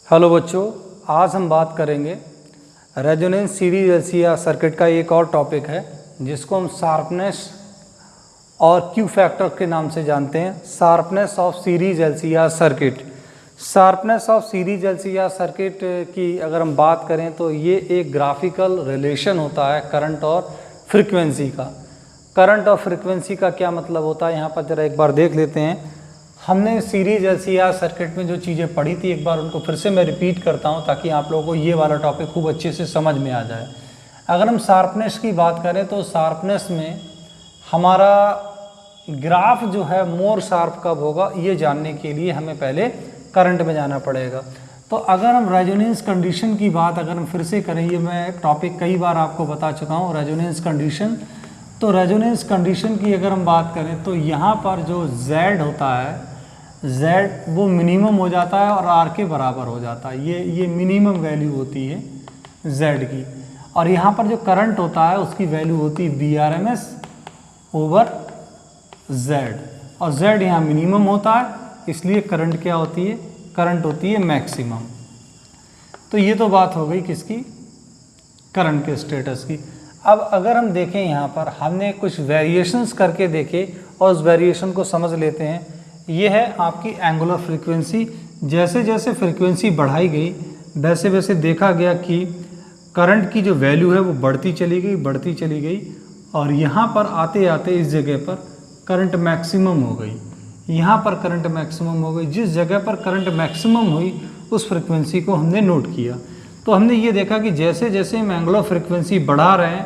Hello बच्चों, आज हम बात करेंगे रेजोनेंस सीरीज एलसीआर सर्किट का एक और टॉपिक है जिसको हम शार्पनेस और क्यू फैक्टर के नाम से जानते हैं। Sharpness of series LCR circuit. Sharpness of series LCR circuit की अगर हम बात करें तो ये एक ग्राफिकल रिलेशन होता है करंट और फ्रीक्वेंसी का। करंट और फ्रीक्वेंसी का क्या मतलब होता है, यहाँ पर ज़रा एक बार देख लेते हैं। हमने सीरीज एलसीआर सर्किट में जो चीज़ें पढ़ी थी एक बार उनको फिर से मैं रिपीट करता हूँ ताकि आप लोगों को ये वाला टॉपिक खूब अच्छे से समझ में आ जाए। अगर हम शार्पनेस की बात करें तो शार्पनेस में हमारा ग्राफ जो है मोर शार्प कब होगा ये जानने के लिए हमें पहले करंट में जाना पड़ेगा। तो अगर हम रेजोनेंस कंडीशन की बात अगर हम फिर से करें, ये मैं टॉपिक कई बार आपको बता चुका हूँ रेजोनेंस कंडीशन। तो रेजोनेंस कंडीशन की अगर हम बात करें तो यहाँ पर जो Z होता है, Z वो मिनिमम हो जाता है और R के बराबर हो जाता है। ये मिनिमम वैल्यू होती है Z की। और यहाँ पर जो करंट होता है उसकी वैल्यू होती है VRMS ओवर Z, और Z यहाँ मिनिमम होता है इसलिए करंट क्या होती है, करंट होती है मैक्सिमम। तो ये तो बात हो गई किसकी, करंट के स्टेटस की। अब अगर हम देखें यहाँ पर हमने कुछ वेरिएशंस करके देखे और उस वेरिएशन को समझ लेते हैं। ये है आपकी एंगुलर फ्रीक्वेंसी। जैसे जैसे फ्रीक्वेंसी बढ़ाई गई वैसे वैसे देखा गया कि करंट की जो वैल्यू है वो बढ़ती चली गई और यहाँ पर आते आते इस जगह पर करंट मैक्सिमम हो गई। यहाँ पर करंट मैक्सिमम हो गई। जिस जगह पर करंट मैक्सिमम हुई उस फ्रीक्वेंसी को हमने नोट किया। तो हमने ये देखा कि जैसे जैसे हम एंगुलर फ्रीक्वेंसी बढ़ा रहे हैं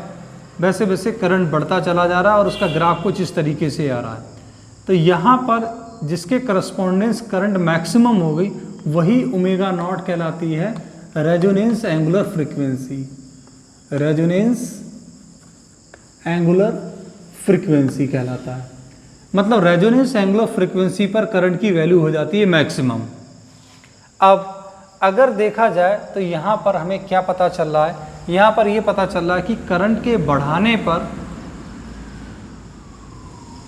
वैसे वैसे करंट बढ़ता चला जा रहा है और उसका ग्राफ कुछ इस तरीके से आ रहा है। तो यहाँ पर जिसके करस्पॉन्डेंस करंट मैक्सिमम हो गई वही ओमेगा नॉट कहलाती है resonance angular frequency. Resonance angular frequency कहलाता है। मतलब रेजोनेंस एंगुलर फ्रीक्वेंसी पर करंट की वैल्यू हो जाती है मैक्सिमम। अब अगर देखा जाए तो यहाँ पर हमें क्या पता चल रहा है, यहाँ पर ये पता चल रहा है कि करंट के बढ़ाने पर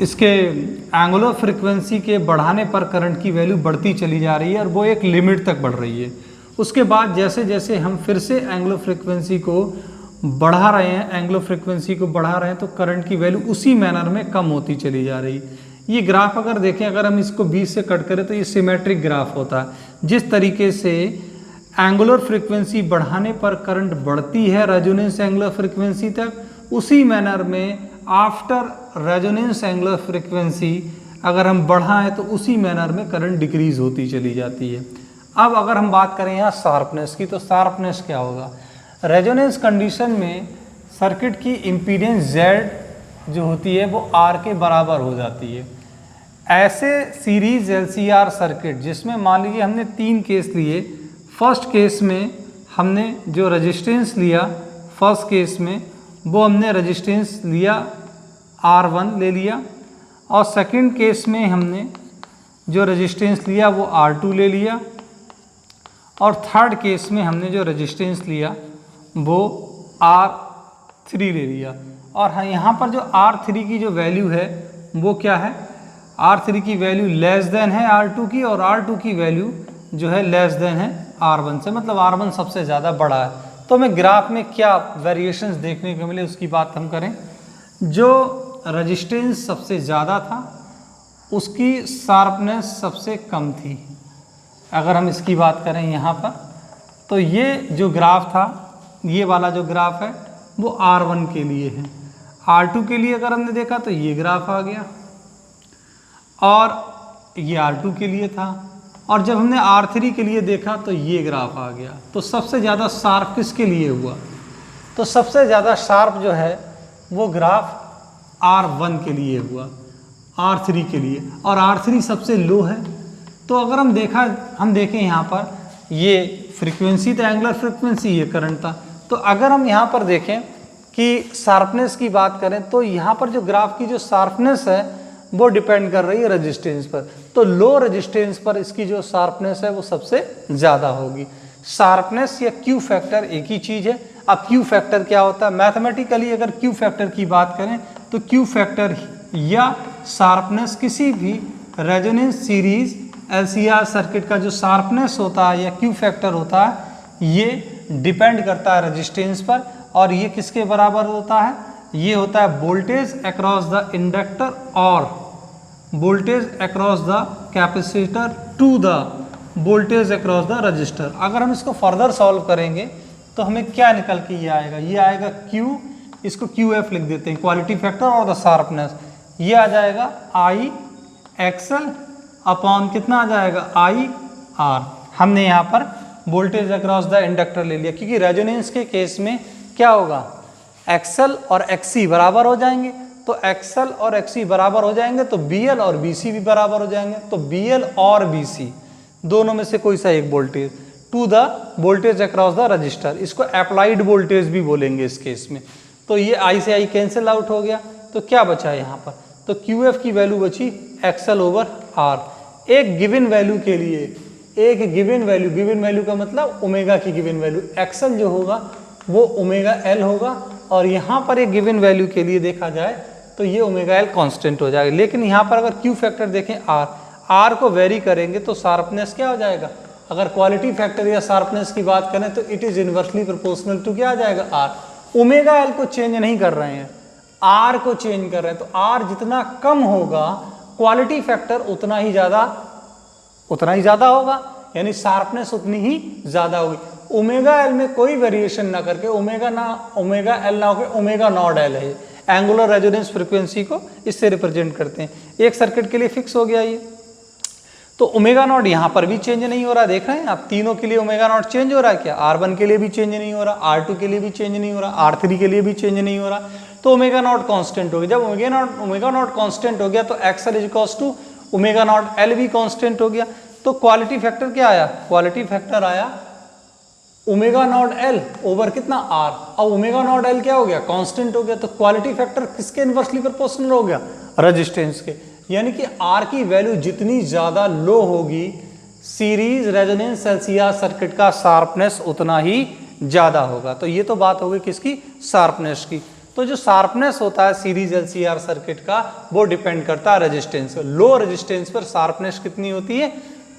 इसके एंगुलर फ्रीक्वेंसी के बढ़ाने पर करंट की वैल्यू बढ़ती चली जा रही है और वो एक लिमिट तक बढ़ रही है। उसके बाद जैसे जैसे हम फिर से एंगुलर फ्रीक्वेंसी को बढ़ा रहे हैं तो करंट की वैल्यू उसी मैनर में कम होती चली जा रही। ये ग्राफ अगर देखें, अगर हम इसको 20 से कट करें तो ये सिमेट्रिक ग्राफ होता है। जिस तरीके से एंगुलर फ्रीक्वेंसी बढ़ाने पर करंट बढ़ती है रेजोनेंस एंगुलर फ्रीक्वेंसी तक, उसी मैनर में आफ्टर रेजोनेंस एंगुलर फ्रीक्वेंसी अगर हम बढ़ाएं तो उसी मैनर में करंट डिक्रीज होती चली जाती है। अब अगर हम बात करें यहाँ शार्पनेस की, तो शार्पनेस क्या होगा, रेजोनेंस कंडीशन में सर्किट की इम्पीडेंस Z जो होती है वो R के बराबर हो जाती है। ऐसे सीरीज एलसीआर सर्किट जिसमें मान लीजिए हमने 3 केस लिए। फर्स्ट केस में हमने जो रेजिस्टेंस लिया, फर्स्ट केस में वो हमने रेजिस्टेंस लिया R1 ले लिया, और सेकंड केस में हमने जो रेजिस्टेंस लिया वो R2 ले लिया, और थर्ड केस में हमने जो रेजिस्टेंस लिया वो R3 ले लिया। और हाँ, यहाँ पर जो R3 की जो वैल्यू है वो क्या है, R3 की वैल्यू लेस देन है R2 की, और R2 की वैल्यू जो है लेस देन है R1 से, मतलब R1 सबसे ज़्यादा बड़ा है। तो हमें ग्राफ में क्या वेरिएशंस देखने को मिले उसकी बात हम करें। जो रेजिस्टेंस सबसे ज़्यादा था उसकी शार्पनेस सबसे कम थी। अगर हम इसकी बात करें यहाँ पर तो ये जो ग्राफ था, ये वाला जो ग्राफ है वो R1 के लिए है। R2 के लिए अगर हमने देखा तो ये ग्राफ आ गया, और ये R2 के लिए था, और जब हमने R3 के लिए देखा तो ये ग्राफ आ गया। तो सबसे ज़्यादा शार्प किसके लिए हुआ, तो सबसे ज़्यादा शार्प जो है वो ग्राफ R1 के लिए हुआ, R3 के लिए, और R3 सबसे लो है। तो अगर हम देखें यहाँ पर ये फ्रीक्वेंसी था एंगुलर फ्रीक्वेंसी, ये करंट था। तो अगर हम यहाँ पर देखें कि शार्पनेस की बात करें तो यहाँ पर जो ग्राफ की जो शार्पनेस है वो डिपेंड कर रही है रेजिस्टेंस पर। तो लो रेजिस्टेंस पर इसकी जो शार्पनेस है वो सबसे ज़्यादा होगी। शार्पनेस या क्यू फैक्टर एक ही चीज़ है। अब क्यू फैक्टर क्या होता है, मैथमेटिकली अगर क्यू फैक्टर की बात करें तो क्यू फैक्टर या शार्पनेस किसी भी रेजोनेंस सीरीज LCR सर्किट का जो शार्पनेस होता है या क्यू फैक्टर होता है ये डिपेंड करता है रेजिस्टेंस पर, और ये किसके बराबर होता है, ये होता है वोल्टेज अक्रॉस द इंडक्टर और voltage across the capacitor to the voltage across the resistor. अगर हम इसको फर्दर सॉल्व करेंगे तो हमें क्या निकल के ये आएगा, ये आएगा Q, इसको QF लिख देते हैं, क्वालिटी फैक्टर और द शार्पनेस। ये आ जाएगा I XL अपॉन कितना आ जाएगा IR। हमने यहाँ पर वोल्टेज अक्रॉस द इंडक्टर ले लिया, क्योंकि रेजोनेंस के केस में क्या होगा, XL और XC बराबर हो जाएंगे, तो XL और XC बराबर हो जाएंगे तो BL और BC भी बराबर हो जाएंगे, तो BL और BC दोनों में से कोई सा एक voltage to the voltage across the resistor, इसको अप्लाइड वोल्टेज भी बोलेंगे इस केस में। तो ये I से I कैंसिल आउट हो गया, तो क्या बचा यहाँ पर, तो QF की वैल्यू बची XL ओवर R। एक गिवन वैल्यू के लिए एक गिवन वैल्यू का मतलब ओमेगा की गिवन वैल्यू, XL जो होगा वो ओमेगा L होगा, और यहाँ पर एक गिवन वैल्यू के लिए देखा जाए तो ये ओमेगा L कांस्टेंट हो जाएगा। लेकिन यहाँ पर अगर Q फैक्टर देखें R को वेरी करेंगे तो शार्पनेस क्या हो जाएगा, अगर क्वालिटी फैक्टर या शार्पनेस की बात करें तो it is inversely proportional to क्या आ जाएगा R। ओमेगा L को चेंज नहीं कर रहे हैं, R को चेंज कर रहे हैं, तो R जितना कम होगा क्वालिटी फैक्टर उतना ही ज़्यादा होगा, यानी शार्पनेस उतनी ही ज़्यादा होगी। ओमेगा L में कोई वेरिएशन ना करके ओमेगा L ना होकर ओमेगा नॉट L है, एंगुलर रेजोनेंस फ्रीक्वेंसी को इससे रिप्रेजेंट करते हैं। एक सर्किट के लिए फिक्स हो गया ये, तो ओमेगा नॉट यहाँ पर भी चेंज नहीं हो रहा, देख रहे हैं आप, तीनों के लिए ओमेगा नॉट चेंज हो रहा है क्या, R1 के लिए भी चेंज नहीं हो रहा, R2 के लिए भी चेंज नहीं हो रहा, R3 के लिए भी चेंज नहीं हो रहा, तो ओमेगा नॉट कांस्टेंट हो गया। जब ओमेगा नॉट कांस्टेंट हो गया तो XL equals to omega not L भी कांस्टेंट हो गया, तो क्वालिटी फैक्टर क्या आया, क्वालिटी फैक्टर आया ओमेगा नॉट L ओवर कितना R। अब ओमेगा नॉट L क्या हो गया, कांस्टेंट हो गया, तो क्वालिटी फैक्टर किसके इनवर्सली प्रोपोर्शनल हो गया, रेजिस्टेंस के। यानी कि R की वैल्यू जितनी ज़्यादा लो होगी सीरीज रेजोनेंस LCR सर्किट का शार्पनेस उतना ही ज़्यादा होगा। तो ये तो बात होगी किसकी, शार्पनेस की। तो जो शार्पनेस होता है सीरीज LCR सर्किट का वो डिपेंड करता है रेजिस्टेंस पर। लो रेजिस्टेंस पर शार्पनेस कितनी होती है,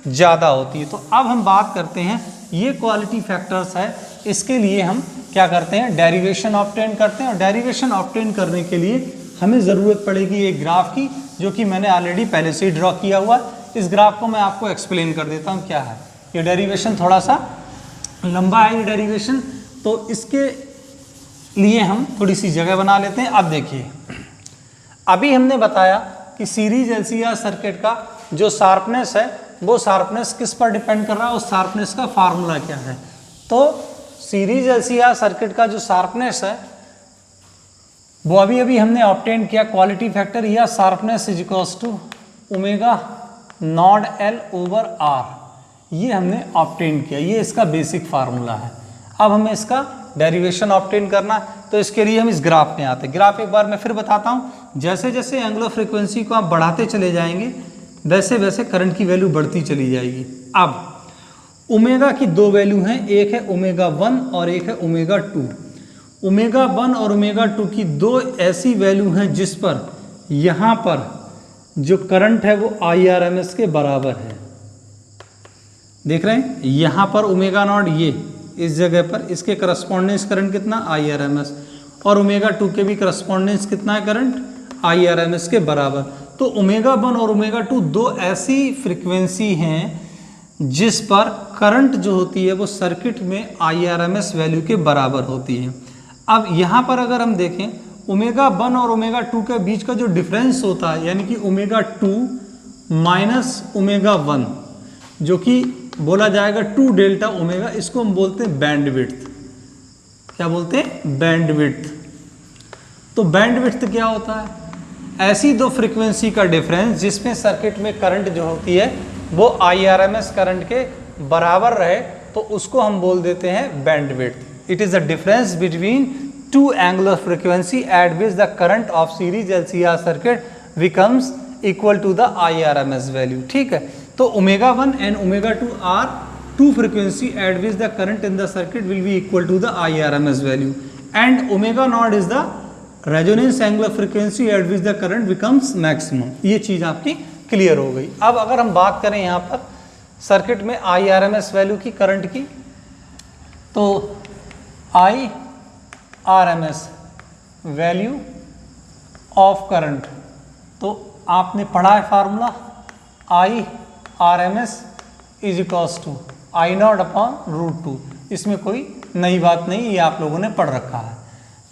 ज़्यादा होती है। तो अब हम बात करते हैं, ये क्वालिटी फैक्टर्स है, इसके लिए हम क्या करते हैं, डेरिवेशन ऑब्टेन करते हैं। और डेरिवेशन ऑब्टेन करने के लिए हमें ज़रूरत पड़ेगी एक ग्राफ की, जो कि मैंने ऑलरेडी पहले से ही ड्रॉ किया हुआ। इस ग्राफ को मैं आपको एक्सप्लेन कर देता हूँ क्या है। ये डेरिवेशन थोड़ा सा लंबा है ये डेरिवेशन, तो इसके लिए हम थोड़ी सी जगह बना लेते हैं। अब देखिए, अभी हमने बताया कि सीरीज LCR सर्किट का जो शार्पनेस है वो शार्पनेस किस पर डिपेंड कर रहा है, उस शार्पनेस का फार्मूला क्या है। तो सीरीज LCR सर्किट का जो शार्पनेस है वो अभी हमने ऑब्टेन किया, क्वालिटी फैक्टर या sharpness is equals to omega not L over R, ये हमने ऑब्टेन किया, ये इसका बेसिक फार्मूला है। अब हमें इसका डेरिवेशन ऑब्टेन करना है, तो इसके लिए हम इस ग्राफ में आते हैं। ग्राफ एक बार मैं फिर बताता हूँ, जैसे जैसे एंगुलर फ्रीक्वेंसी को आप बढ़ाते चले जाएंगे वैसे वैसे करंट की वैल्यू बढ़ती चली जाएगी। अब ओमेगा की दो वैल्यू हैं, एक है ओमेगा 1 और एक है ओमेगा 2। ओमेगा 1 और ओमेगा 2 की दो ऐसी वैल्यू हैं जिस पर यहाँ पर जो करंट है वो IRMS के बराबर है। देख रहे हैं, यहाँ पर ओमेगा नॉट ये इस जगह पर इसके करस्पॉन्डेंस करंट कितना IRMS, और ओमेगा 2 के भी करस्पॉन्डेंस कितना है करंट IRMS के बराबर। तो ओमेगा 1 और ओमेगा 2 दो ऐसी फ्रीक्वेंसी हैं जिस पर करंट जो होती है वो सर्किट में IRMS वैल्यू के बराबर होती है। अब यहाँ पर अगर हम देखें, ओमेगा 1 और ओमेगा 2 के बीच का जो डिफरेंस होता है, यानी कि ओमेगा 2 माइनस ओमेगा 1, जो कि बोला जाएगा 2 डेल्टा ओमेगा, इसको हम बोलते हैं बैंडविड्थ। क्या बोलते हैं, बैंडविड्थ। तो बैंडविड्थ क्या होता है, ऐसी दो फ्रीक्वेंसी का डिफरेंस जिसमें सर्किट में करंट जो होती है वो IRMS करंट के बराबर रहे, तो उसको हम बोल देते हैं bandwidth. It is the difference between two angular frequency at which the current of series LCR circuit becomes equal to the IRMS value. ठीक है, तो omega 1 and omega 2 are two frequency at which the current in the circuit will be equal to the IRMS value, and omega not is the resonance angular frequency at which the current becomes maximum. ये चीज़ आपकी clear हो गई। अब अगर हम बात करें यहाँ पर सर्किट में IRMS वैल्यू की करंट की, तो IRMS वैल्यू ऑफ करंट, तो आपने पढ़ा है formula IRMS is equals to I0 upon √2। इसमें कोई नई बात नहीं, ये आप लोगों ने पढ़ रखा है।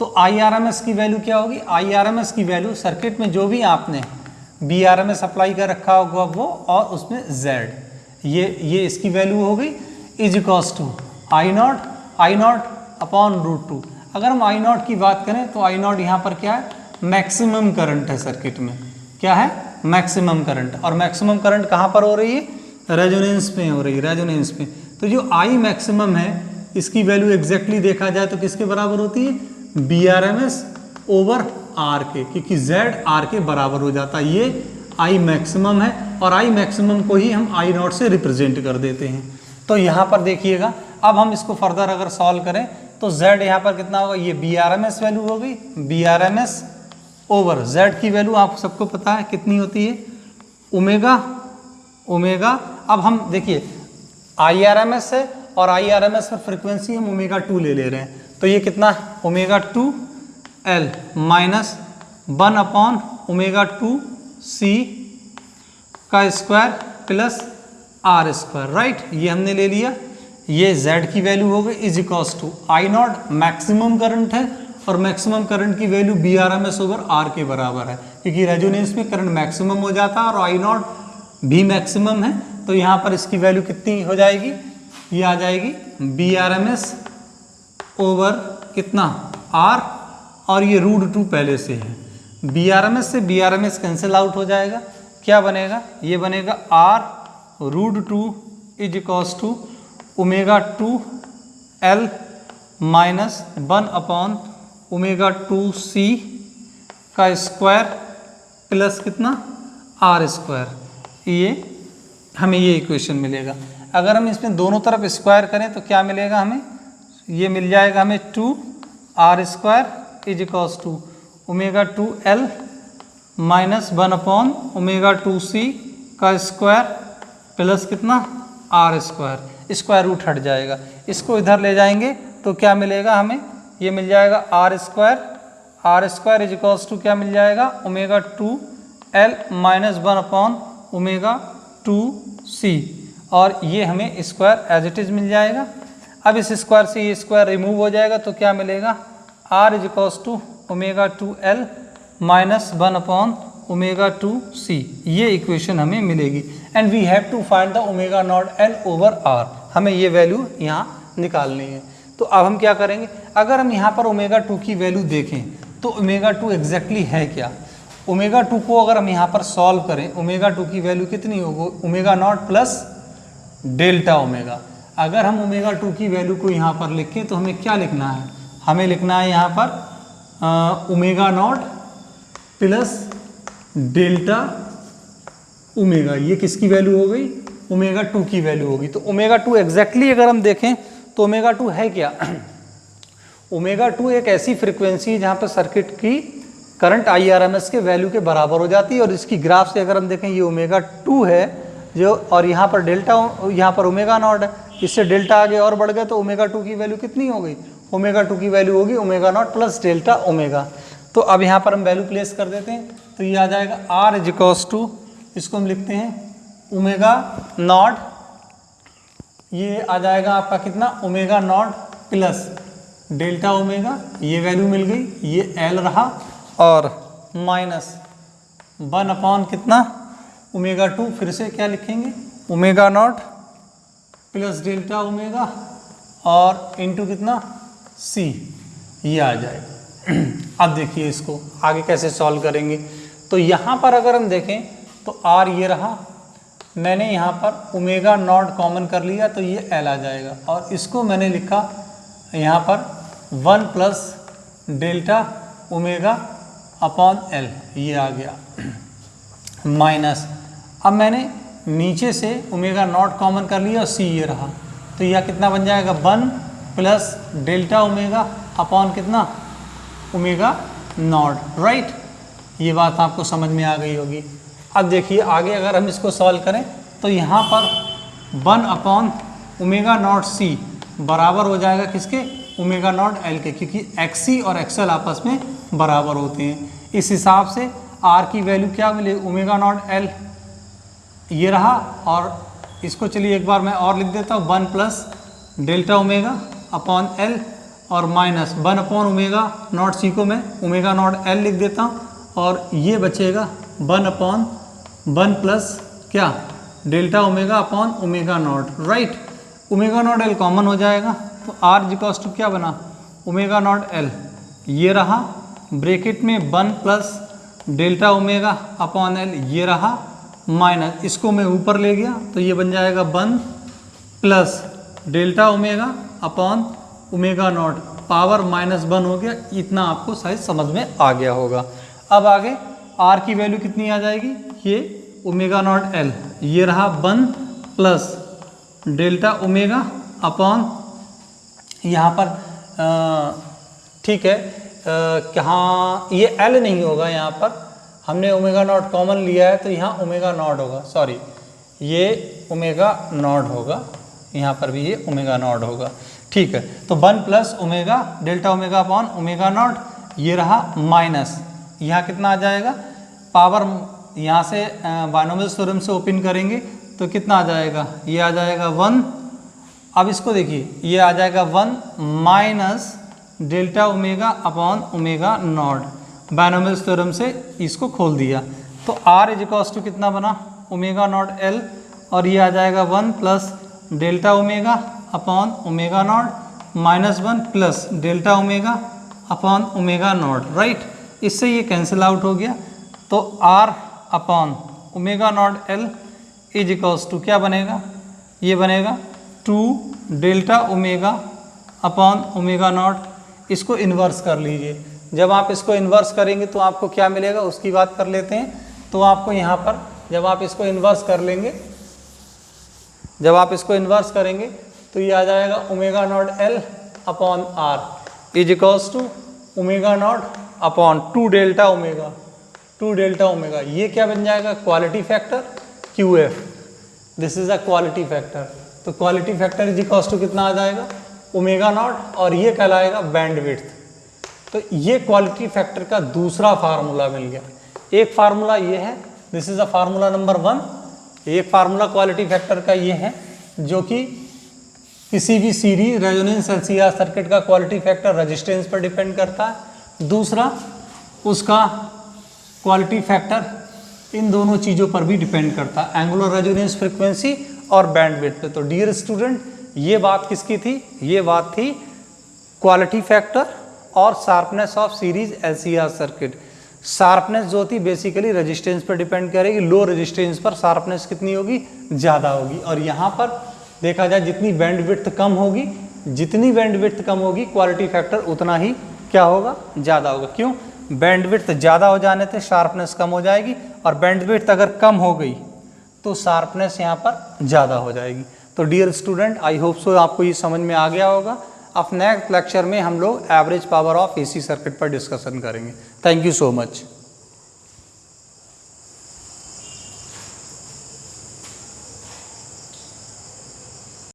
तो IRMS की वैल्यू क्या होगी? IRMS की वैल्यू सर्किट में जो भी आपने BRMS अप्लाई कर रखा होगा वो, और उसमें Z, ये इसकी वैल्यू हो गई, is equals to I0 upon √2। अगर हम I0 की बात करें तो I0 यहाँ पर क्या है? मैक्सिमम करंट है सर्किट में। क्या है? Maximum current. और मैक्सिमम करंट कहाँ पर हो रही है? रेजोनेंस में हो रही है, रेजोनेंस में। तो जो I मैक्सिमम है इसकी वैल्यू एग्जैक्टली देखा जाए तो किसके बराबर होती है? BRMS ओवर R के, क्योंकि Z R के बराबर हो जाता है। ये I मैक्सिमम है और I मैक्सिमम को ही हम I0 से रिप्रेजेंट कर देते हैं। तो यहाँ पर देखिएगा, अब हम इसको फर्दर अगर सॉल्व करें तो Z यहाँ पर कितना होगा? ये BRMS वैल्यू हो गई, BRMS ओवर Z की वैल्यू आप सबको पता है कितनी होती है? ओमेगा। अब हम देखिए IRMS है और IRMS पर फ्रिक्वेंसी हम ω2 ले रहे हैं, तो ये कितना? ω2L माइनस 1 अपॉन ω2C का square plus R square, right? ये हमने ले लिया। ये Z की वैल्यू हो गई is equals to I0 maximum current है और मैक्सिमम करंट की वैल्यू BRMS ओवर R के बराबर है, क्योंकि रेजोनेंस में करंट मैक्सिमम हो जाता है और I0 भी मैक्सिमम है। तो यहाँ पर इसकी वैल्यू कितनी हो जाएगी? ये आ जाएगी BRMS ओवर कितना? R, और ये √2 पहले से है। BRMS से BRMS कैंसिल आउट हो जाएगा। क्या बनेगा? ये बनेगा R √2 is equals to ω2L minus 1 upon ω2C का स्क्वायर प्लस कितना? R square. ये हमें ये इक्वेशन मिलेगा। अगर हम इसमें दोनों तरफ स्क्वायर करें तो क्या मिलेगा हमें? ये मिल जाएगा हमें 2R square is equals to ω2L minus 1 upon ω2C का स्क्वायर प्लस कितना? R square. स्क्वायर रूट हट जाएगा, इसको इधर ले जाएंगे तो क्या मिलेगा हमें? ये मिल जाएगा R square is equals to क्या मिल जाएगा? ω2L माइनस 1 अपॉन ω2C, और ये हमें स्क्वायर एज इट इज मिल जाएगा। अब इस स्क्वायर से ये स्क्वायर रिमूव हो जाएगा तो क्या मिलेगा? R is equals to ω2L minus 1 upon ω2C। ये इक्वेशन हमें मिलेगी। And we have to find the ω0L over R। हमें ये वैल्यू यहाँ निकालनी है। तो अब हम क्या करेंगे? अगर हम यहाँ पर ω2 की वैल्यू देखें तो ω2 एग्जैक्टली है क्या? ω2 को अगर हम यहाँ पर सॉल्व करें, ω2 की वैल्यू कितनी होगी? ω0 प्लस डेल्टा ओमेगा। अगर हम ω2 की वैल्यू को यहाँ पर लिखें तो हमें क्या लिखना है? हमें लिखना है यहाँ पर ω0 प्लस डेल्टा ओमेगा। ये किसकी वैल्यू हो गई? ω2 की वैल्यू होगी। तो ω2 एग्जैक्टली अगर हम देखें तो ω2 है क्या? ω2 एक ऐसी फ्रिक्वेंसी है जहाँ पर सर्किट की करंट IRMS के वैल्यू के बराबर हो जाती है। और इसकी ग्राफ से अगर हम देखें ये ω2 है जो, और यहाँ पर डेल्टा, यहाँ पर ω0 है, इससे डेल्टा आगे और बढ़ गए तो ω2 की वैल्यू कितनी हो गई? ω2 की वैल्यू होगी ω0 प्लस डेल्टा ओमेगा। तो अब यहाँ पर हम वैल्यू प्लेस कर देते हैं तो ये आ जाएगा R इज इक्वल्स टू, इसको हम लिखते हैं ω0, ये आ जाएगा आपका कितना? ω0 प्लस डेल्टा ओमेगा, ये वैल्यू मिल गई, ये L रहा, और माइनस 1 अपॉन कितना? ω2, फिर से क्या लिखेंगे? ω0 प्लस डेल्टा ओमेगा और इनटू कितना? C, ये आ जाएगा। अब देखिए इसको आगे कैसे सॉल्व करेंगे। तो यहाँ पर अगर हम देखें तो R ये रहा, मैंने यहाँ पर ω0 कॉमन कर लिया तो ये L आ जाएगा, और इसको मैंने लिखा यहाँ पर 1 plus delta omega upon L, ये आ गया, माइनस, अब मैंने नीचे से ω0 कॉमन कर लिया और C ये रहा, तो यह कितना बन जाएगा? 1 प्लस डेल्टा ओमेगा अपॉन कितना? ω0, राइट? ये बात आपको समझ में आ गई होगी। अब देखिए आगे अगर हम इसको सॉल्व करें तो यहाँ पर 1/ओमेगा0c बराबर हो जाएगा किसके, ओमेगा0l के, क्योंकि XC और XL आपस में बराबर होते हैं। इस हिसाब से R की वैल्यू क्या मिले, ओमेगा0l ये रहा, और इसको चलिए एक बार मैं और लिख देता हूँ, 1+Δω/L और माइनस 1/ओमेगा0c को मैं ओमेगा0l लिख देता हूँ, और ये बचेगा 1/1 क्या Δω/ओमेगा0, राइट। ओमेगा0l कॉमन हो जाएगा तो R इक्वल्स टू क्या बना, ओमेगा0l ये रहा, ब्रैकेट में 1+Δω/L ये रहा, माइनस इसको मैं ऊपर ले गया तो ये बन जाएगा 1+Δω/ओमेगा0, पावर -1 हो गया। इतना आपको शायद समझ में आ गया होगा। अब आगे R की वैल्यू कितनी आ जाएगी, ये ओमेगा0l ये रहा 1+Δω/, यहाँ पर ठीक है, कहाँ ये L नहीं होगा, यहाँ पर हमने ओमेगा0 कॉमन लिया है तो यहाँ ओमेगा0 होगा, सॉरी ये ओमेगा0 होगा, यहाँ पर भी ये ओमेगा0 होगा, ठीक है। तो 1+Δω/ओमेगा0 ये रहा, माइनस यहाँ कितना आ जाएगा, पावर यहाँ से बायनोमियल थ्योरम से ओपन करेंगे तो कितना आ जाएगा, ये आ जाएगा 1। अब इसको देखिए, ये आ जाएगा 1 -Δω/ओमेगा0, बायनोमियल थ्योरम से इसको खोल दिया तो R इक्वल्स टू कितना बना, ओमेगा0l, और ये आ जाएगा 1+Δω/ओमेगा0 -1+Δω/ओमेगा0, राइट। इससे ये कैंसिल आउट हो गया तो R/ओमेगा0l इज इक्वल्स टू क्या बनेगा, ये बनेगा 2Δω/ओमेगा0। इसको इन्वर्स कर लीजिए, जब आप इसको इन्वर्स करेंगे तो आपको क्या मिलेगा उसकी बात कर लेते हैं। तो आपको यहाँ पर जब आप इसको इन्वर्स कर लेंगे, जब आप इसको इन्वर्स करेंगे तो ये आ जाएगा ओमेगा0l/R इज इक्वल्स टू ओमेगा0/2Δω, 2Δω। ये क्या बन जाएगा, quality factor QF, this is a quality factor. तो quality factor is equals to कितना आ जाएगा, ओमेगा0, और ये कहलाएगा बैंडविड्थ। तो ये क्वालिटी फैक्टर का दूसरा फार्मूला मिल गया। एक फार्मूला ये है, this is a formula number 1। एक फार्मूला क्वालिटी फैक्टर का ये है जो कि किसी भी सीरीज रेजोनेंस एलसीआर सर्किट का क्वालिटी फैक्टर रेजिस्टेंस पर डिपेंड करता है, दूसरा उसका क्वालिटी फैक्टर इन दोनों चीज़ों पर भी डिपेंड करता है, एंगुलर रेजोनेंस फ्रीक्वेंसी और बैंडविड्थ पे। तो डियर स्टूडेंट, ये बात किसकी थी, ये बात थी क्वालिटी फैक्टर और sharpness of series LCR circuit. Sharpness जो होती बेसिकली रेजिस्टेंस पर डिपेंड करेगी, लो रेजिस्टेंस पर शार्पनेस कितनी होगी, ज़्यादा होगी। और यहाँ पर देखा जाए जितनी बैंडविड्थ कम होगी, जितनी बैंडविड्थ कम होगी क्वालिटी फैक्टर उतना ही क्या होगा, ज़्यादा होगा। क्यों, बैंडविड्थ ज़्यादा हो जाने से शार्पनेस कम हो जाएगी, और बैंडविड्थ अगर कम हो गई तो शार्पनेस यहाँ पर ज़्यादा हो जाएगी। तो dear student, I hope so आपको ये समझ में आ गया होगा। अब नेक्स्ट लेक्चर में हम लोग average power of AC circuit पर डिस्कशन करेंगे। Thank you so much.